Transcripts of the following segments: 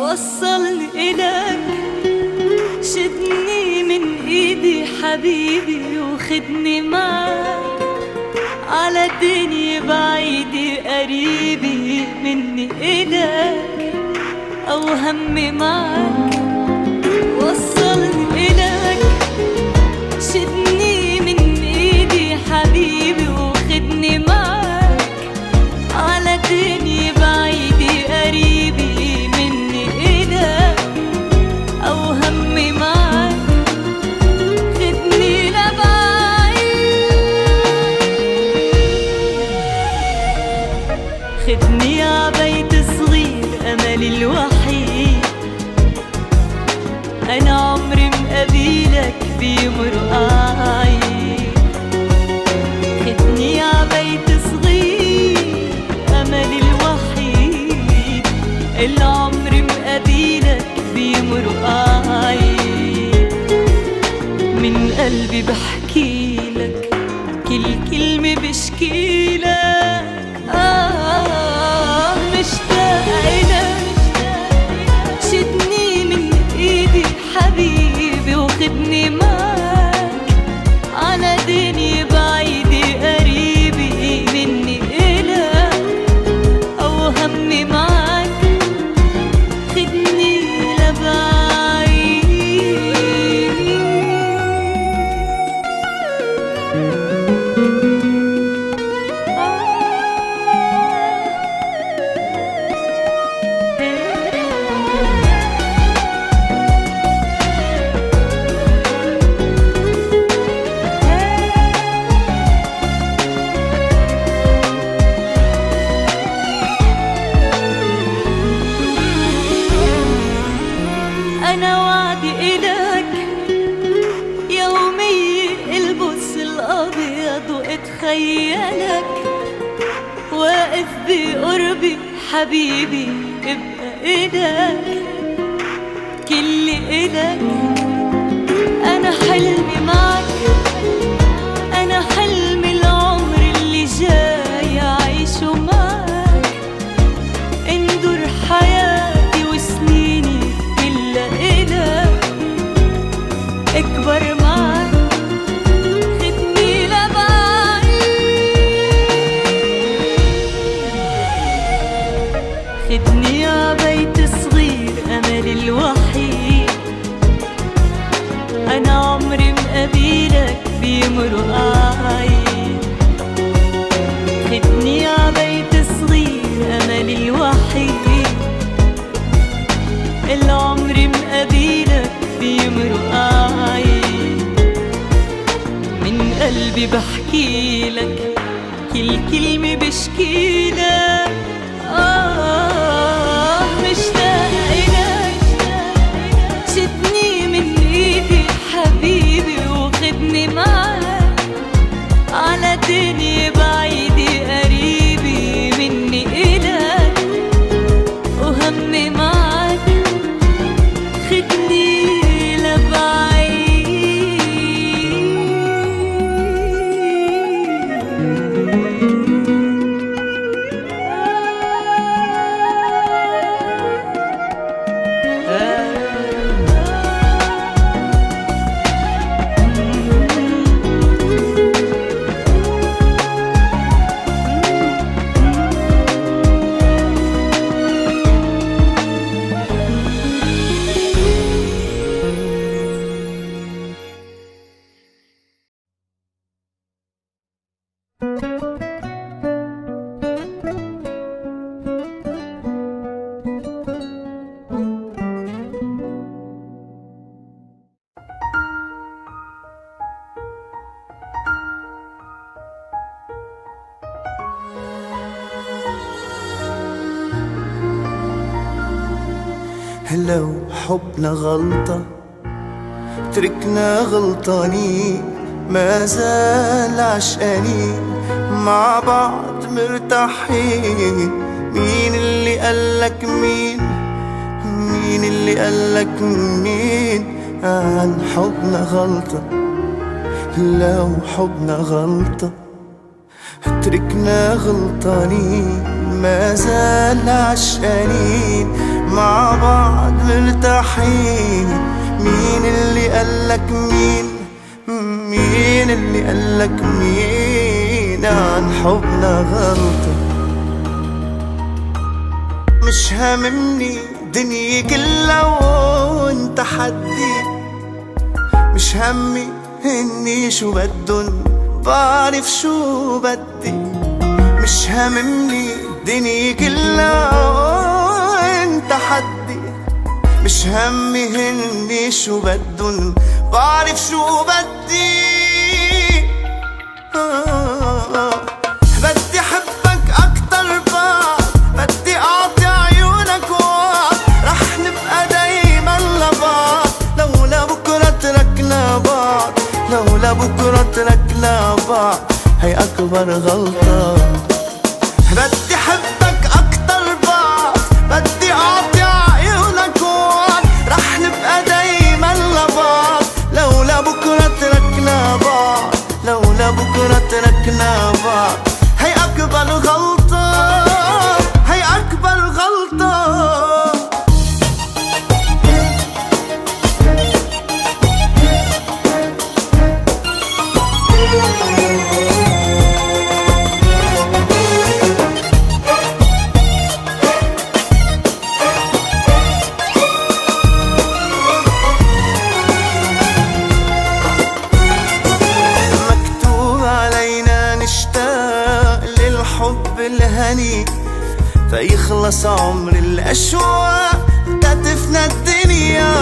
وصلني إلك، شدني من إيدي حبيبي وخدني معك على الدنيا بعيدة قريبة مني إلك أو همي معك. وصلني إلك، شدني من إيدي حبيبي وخدني معك على الدنيا بعيدة قريبة مني إلك أو همي معك. خدني لبعيد، خدني عبيت صغير أملي الوحيد، أنا عمري مقابلك بيمرق عيد. خدني عبيت صغير أملي الوحيد، اللي عمري مقابلك بيمرق عيد. من قلبي بحكيلك، كل كلمة بشكيلك، مشتاقة إلك. شدني من إيدي حبيبي وخدني معك على دنيا بعيدة قريبة مني إلك أو همي معك. خدني لبعيد. أنا وعدي إلك يومي البس الأبيض وأتخيلك واقف بقربي حبيبي، ابقى إلك كل إلك. أنا حلمي معك، أنا حلمي العمر اللي جاي أعيشه معك. اندر حياتي وسنيني كلها إلك، اكبر معك. خدني لبعيد، خدني عبيت صغير أملي الوحيد، أنا عمري مقابلك بيمرق عيد. خدني عبيت صغير أملي الوحيد، اللي عمري مقابلك بيمرق عيد. من قلبي بحكيلك، كل كلمة بشكيلك، مشتاقة إلك. شدني من إيدي حبيبي وخدني معك على دنيا بعيدة قريبة مني إلك وهمي معك. خدني لبعيد. لو حبنا غلطة تركنا غلطانين ما زال عشقانين مع بعض مرتاحين. مين اللي قالك مين؟ مين اللي قالك مين عن حبنا غلطة؟ لو حبنا غلطة تركنا غلطانين ما زال عشقانين مع بعض مرتاحين. مين اللي قالك مين؟ مين اللي قالك مين عن حبنا غلطة؟ مش هاممني دنيا كلها وانت حدي، مش همي اني شو بدن بعرف شو بدي. مش هاممني دنيا كلها وانت حدي، مش همي اني شو بدن بعرف شو بدي. بدي حبك اكتر بعد، بدي اعطي عيونك وقت، رح نبقى دايما لبعض لولا بكرة تركنا بعض. لولا بكرة تركنا بعض هي اكبر غلطة. بدي حبك اكتر بعد، بدي اعطي عيونك وقت، رح نبقى دايما لبعض لولا بكرة تركنا بعض. لولا بكرة تركنا بعض هي أكبر غلطة. هي أكبر غلطة. الحب الهني فيخلص عمر الأشواق تدفنا الدنيا.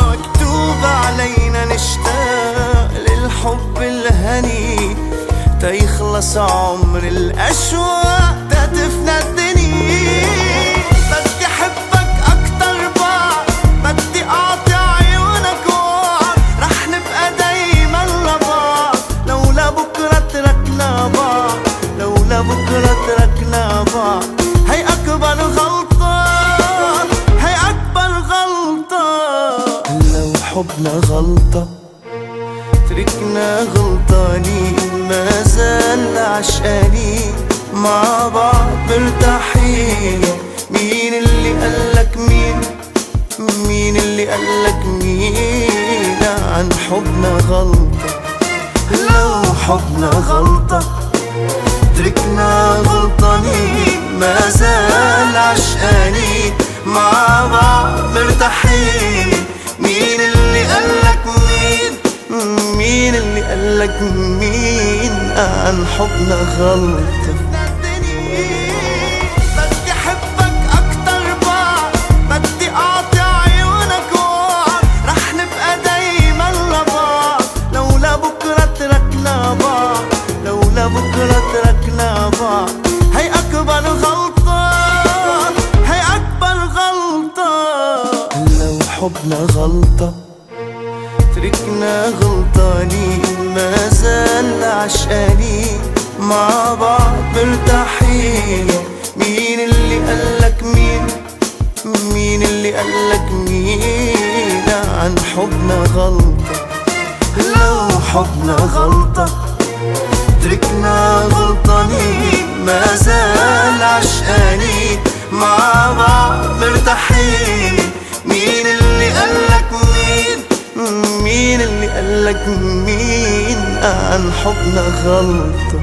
مكتوب علينا نشتاق للحب الهني فيخلص عمر الأشواق تدفنا الدنيا. بدي حبك أكتر بعد، بدي أعطي عيونك وقت، رح نبقى دايما لبعض لولا بكرة تركنا بعض. لولا بكرة تركنا بعض هي أكبر غلطة. هي أكبر غلطة. لو حبنا غلطة تركنا غلطانين ما زال عشقانين مع بعض مرتاحين. مين اللي قالك مين؟ مين اللي قالك مين عن حبنا غلطة؟ لو حبنا غلطة تركنا غلطانين ما زال عشقانين مع بعض مرتاحين. مين اللي قالك مين؟ مين اللي قالك مين عن حبنا غلطة؟ بدي حبك أكتر بعد، بدي أعطي عيونك وقت، رح نبقى دايما لبعض لولا بكرة تركنا بعض. لولا بكرة تركنا بعض هي أكبر غلطة. هي أكبر غلطة. لو حبنا غلطة تركنا غلطانين ما زال عشقانين مع بعض مرتاحين. مين اللي قالك مين؟ مين اللي قالك مين عن حبنا غلطة؟ لو حبنا غلطة تركنا غلطانين ما زال عشقانين مع بعض مرتاحين. مين اللي قالك مين؟ مين اللي قالك مين عن حبنا غلطة؟